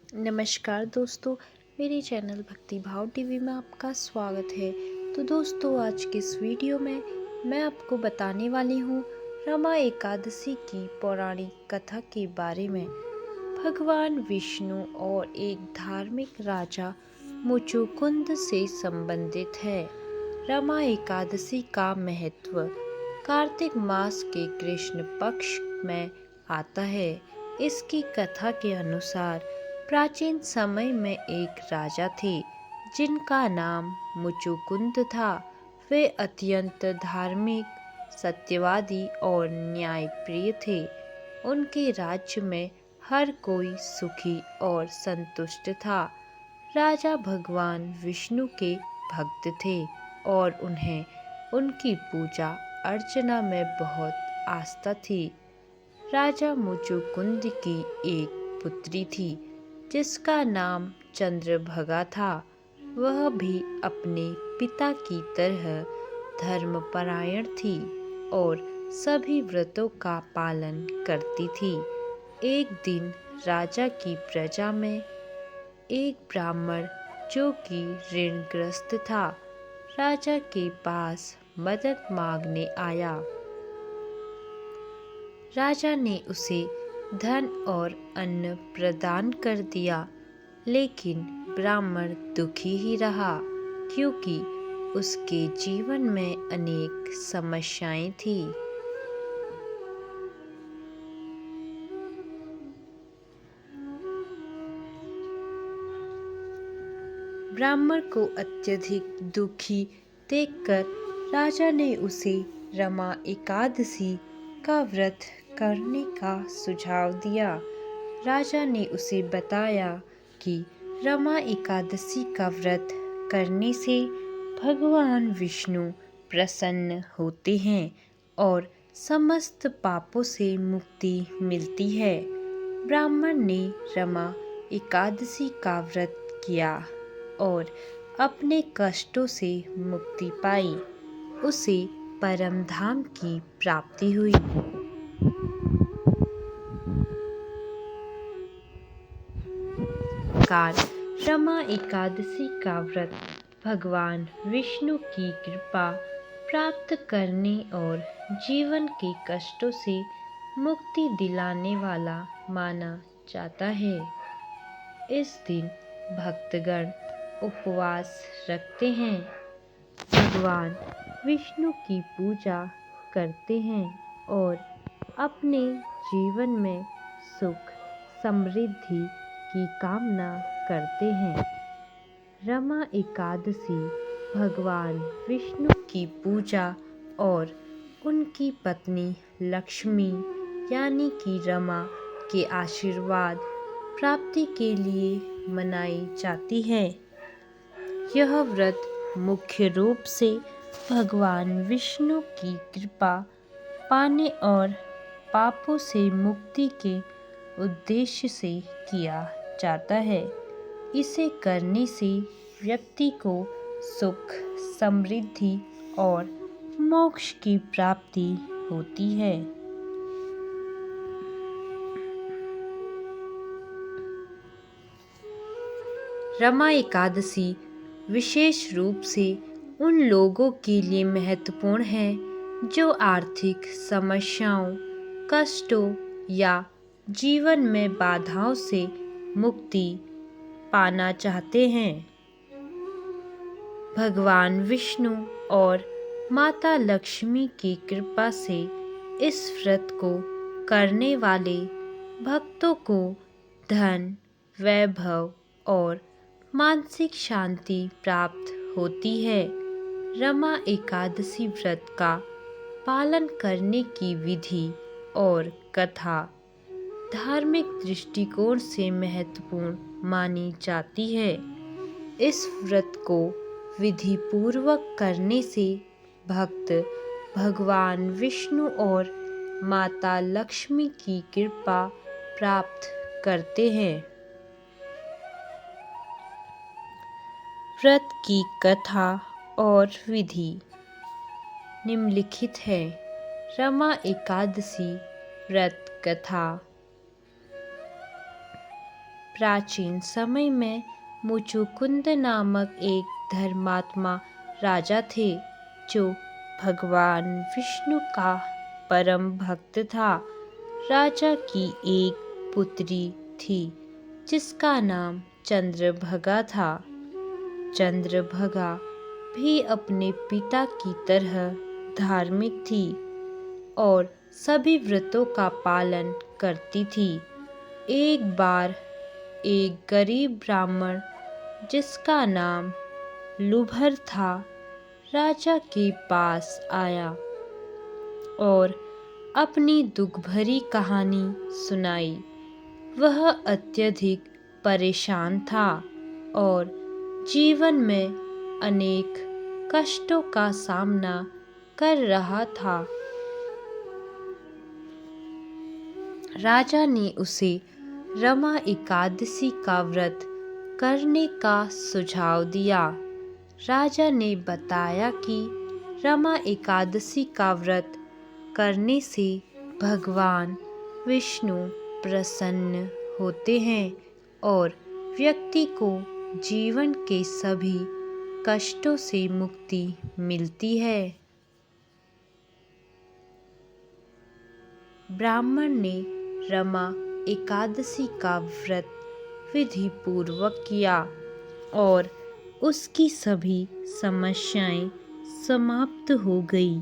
नमस्कार दोस्तों, मेरे चैनल भक्ति भाव टीवी में आपका स्वागत है। तो दोस्तों, आज के इस वीडियो में मैं आपको बताने वाली हूँ रमा एकादशी की पौराणिक कथा के बारे में। भगवान विष्णु और एक धार्मिक राजा मुचुकुंद से संबंधित है। रमा एकादशी का महत्व कार्तिक मास के कृष्ण पक्ष में आता है। इसकी कथा के अनुसार प्राचीन समय में एक राजा थे जिनका नाम मुचुकुंद था। वे अत्यंत धार्मिक, सत्यवादी और न्यायप्रिय थे। उनके राज्य में हर कोई सुखी और संतुष्ट था। राजा भगवान विष्णु के भक्त थे और उन्हें उनकी पूजा अर्चना में बहुत आस्था थी। राजा मुचुकुंद की एक पुत्री थी जिसका नाम चंद्रभगा था। वह भी अपने पिता की तरह धर्मपरायण थी और सभी व्रतों का पालन करती थी। एक दिन राजा की प्रजा में एक ब्राह्मण जो कि ऋणग्रस्त था, राजा के पास मदद मांगने आया। राजा ने उसे धन और अन्न प्रदान कर दिया, लेकिन ब्राह्मण दुखी ही रहा क्योंकि उसके जीवन में अनेक समस्याएं थी। ब्राह्मण को अत्यधिक दुखी देखकर राजा ने उसे रमा एकादशी का व्रत करने का सुझाव दिया। राजा ने उसे बताया कि रमा एकादशी का व्रत करने से भगवान विष्णु प्रसन्न होते हैं और समस्त पापों से मुक्ति मिलती है। ब्राह्मण ने रमा एकादशी का व्रत किया और अपने कष्टों से मुक्ति पाई। उसे परम धाम की प्राप्ति हुई। रमा एकादशी का व्रत भगवान विष्णु की कृपा प्राप्त करने और जीवन के कष्टों से मुक्ति दिलाने वाला माना जाता है। इस दिन भक्तगण उपवास रखते हैं, भगवान विष्णु की पूजा करते हैं और अपने जीवन में सुख समृद्धि की कामना करते हैं। रमा एकादशी भगवान विष्णु की पूजा और उनकी पत्नी लक्ष्मी यानी कि रमा के आशीर्वाद प्राप्ति के लिए मनाई जाती है। यह व्रत मुख्य रूप से भगवान विष्णु की कृपा पाने और पापों से मुक्ति के उद्देश्य से किया जाता है। इसे करने से व्यक्ति को सुख, समृद्धि और मोक्ष की प्राप्ति होती है। रमा एकादशी विशेष रूप से उन लोगों के लिए महत्वपूर्ण है जो आर्थिक समस्याओं, कष्टों या जीवन में बाधाओं से मुक्ति पाना चाहते हैं। भगवान विष्णु और माता लक्ष्मी की कृपा से इस व्रत को करने वाले भक्तों को धन, वैभव और मानसिक शांति प्राप्त होती है। रमा एकादशी व्रत का पालन करने की विधि और कथा धार्मिक दृष्टिकोण से महत्वपूर्ण मानी जाती है। इस व्रत को विधि पूर्वक करने से भक्त भगवान विष्णु और माता लक्ष्मी की कृपा प्राप्त करते हैं। व्रत की कथा और विधि निम्नलिखित है। रमा एकादशी व्रत कथा। प्राचीन समय में मुचुकुंद नामक एक धर्मात्मा राजा थे जो भगवान विष्णु का परम भक्त था। राजा की एक पुत्री थी जिसका नाम चंद्रभगा था। चंद्रभगा भी अपने पिता की तरह धार्मिक थी और सभी व्रतों का पालन करती थी। एक बार एक गरीब ब्राह्मण जिसका नाम लुभर था राजा के पास आया और अपनी दुख भरी कहानी सुनाई। वह अत्यधिक परेशान था और जीवन में अनेक कष्टों का सामना कर रहा था। राजा ने उसे रमा एकादशी का व्रत करने का सुझाव दिया। राजा ने बताया कि रमा एकादशी का व्रत करने से भगवान विष्णु प्रसन्न होते हैं और व्यक्ति को जीवन के सभी कष्टों से मुक्ति मिलती है। ब्राह्मण ने रमा एकादशी का व्रत विधि पूर्वक किया और उसकी सभी समस्याएं समाप्त हो गई।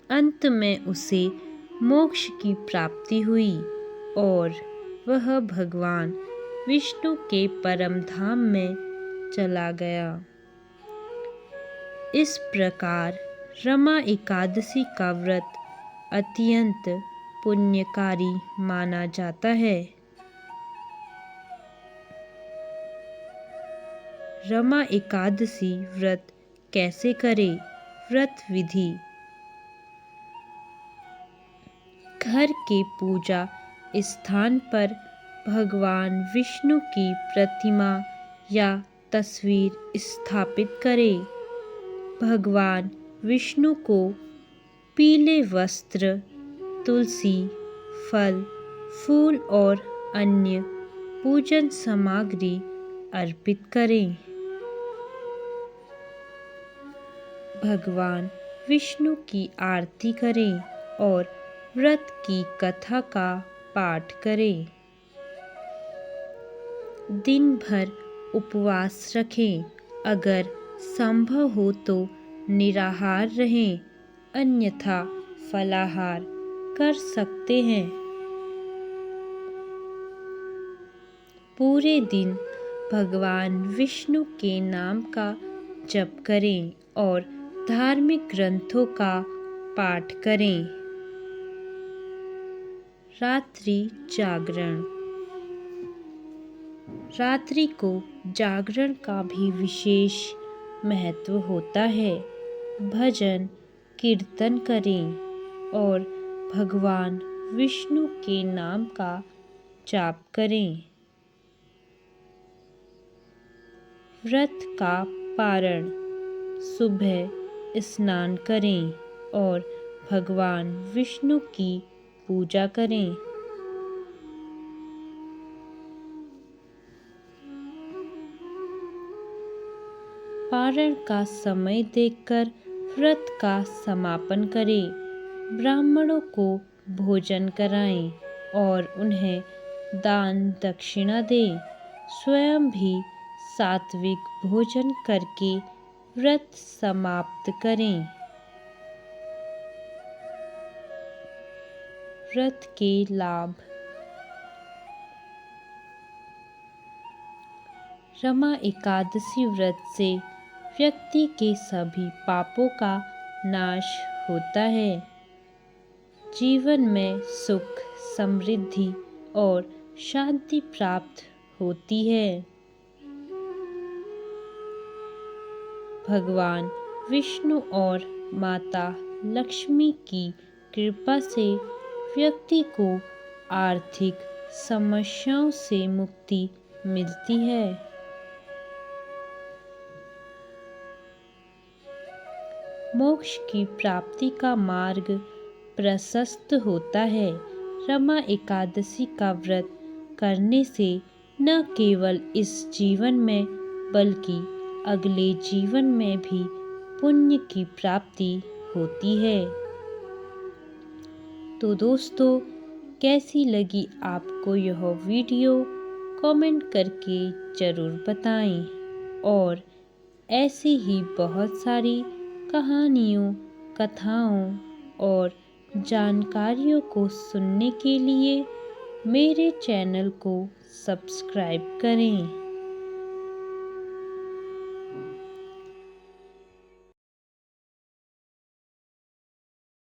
अंत में उसे मोक्ष की प्राप्ति हुई और वह भगवान विष्णु के परम धाम में चला गया। इस प्रकार रमा एकादशी का व्रत अत्यंत पुण्यकारी माना जाता है। रमा एकादशी व्रत कैसे करें? व्रत विधि: घर के पूजा स्थान पर भगवान विष्णु की प्रतिमा या तस्वीर स्थापित करें। भगवान विष्णु को पीले वस्त्र, तुलसी, फल, फूल और अन्य पूजन सामग्री अर्पित करें। भगवान विष्णु की आरती करें और व्रत की कथा का पाठ करें। दिन भर उपवास रखें। अगर संभव हो तो निराहार रहें, अन्यथा फलाहार कर सकते हैं। पूरे दिन भगवान विष्णु के नाम का जप करें और धार्मिक ग्रंथों का पाठ करें। रात्रि जागरण: रात्रि को जागरण का भी विशेष महत्व होता है। भजन कीर्तन करें और भगवान विष्णु के नाम का जाप करें। व्रत का पारण: सुबह स्नान करें और भगवान विष्णु की पूजा करें। पारण का समय देखकर व्रत का समापन करें। ब्राह्मणों को भोजन कराएं और उन्हें दान दक्षिणा दें। स्वयं भी सात्विक भोजन करके व्रत समाप्त करें। व्रत के लाभ: रमा एकादशी व्रत से व्यक्ति के सभी पापों का नाश होता है। जीवन में सुख, समृद्धि और शांति प्राप्त होती है। भगवान विष्णु और माता लक्ष्मी की कृपा से व्यक्ति को आर्थिक समस्याओं से मुक्ति मिलती है। मोक्ष की प्राप्ति का मार्ग प्रशस्त होता है। रमा एकादशी का व्रत करने से न केवल इस जीवन में बल्कि अगले जीवन में भी पुण्य की प्राप्ति होती है। तो दोस्तों, कैसी लगी आपको यह वीडियो? कमेंट करके ज़रूर बताएं। और ऐसी ही बहुत सारी कहानियों, कथाओं और जानकारियों को सुनने के लिए मेरे चैनल को सब्सक्राइब करें।